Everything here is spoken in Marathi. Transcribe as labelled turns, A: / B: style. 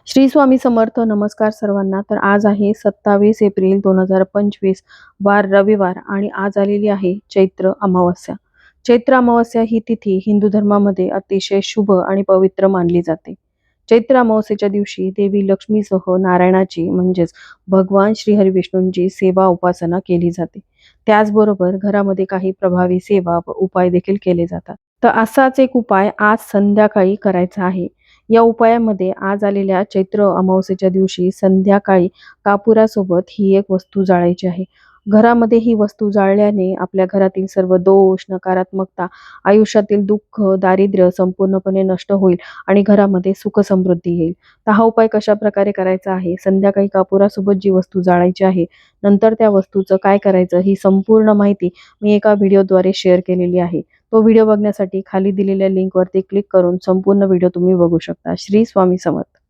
A: श्री स्वामी समर्थ. नमस्कार सर्वांना. तर आज आहे 27 एप्रिल 2025, वार रविवार आणि आज आलेली आहे चैत्र अमावस्या. चैत्र अमावस्या ही तिथी हिंदू धर्मामध्ये अतिशय शुभ आणि पवित्र मानली जाते. चैत्र अमावस्येच्या दिवशी देवी लक्ष्मीसह नारायणाची म्हणजेच भगवान श्री हरिविष्णूंची सेवा उपासना केली जाते. त्याचबरोबर घरामध्ये काही प्रभावी सेवा व उपाय देखील केले जातात. तर असाच एक उपाय आज संध्याकाळी करायचा आहे. या उपायामध्ये आज आलेल्या चैत्र अमावस्येच्या दिवशी संध्याकाळी कापुरासोबत ही एक वस्तू जाळायची आहे. घरामध्ये ही वस्तू जाळल्याने आपल्या घरातील सर्व दोष, नकारात्मकता, आयुष्यातील दुःख, दारिद्र्य संपूर्णपणे नष्ट होईल आणि घरामध्ये सुख समृद्धी येईल. तर हा उपाय कशा प्रकारे करायचा आहे, संध्याकाळी कापुरासोबत जी वस्तू जाळायची आहे, नंतर त्या वस्तूचं काय करायचं, ही संपूर्ण माहिती मी एका व्हिडिओद्वारे शेअर केलेली आहे. तो व्हिडिओ बघण्यासाठी खाली दिलेल्या लिंकवरती क्लिक करून संपूर्ण व्हिडिओ तुम्ही बघू शकता. श्री स्वामी समर्थ.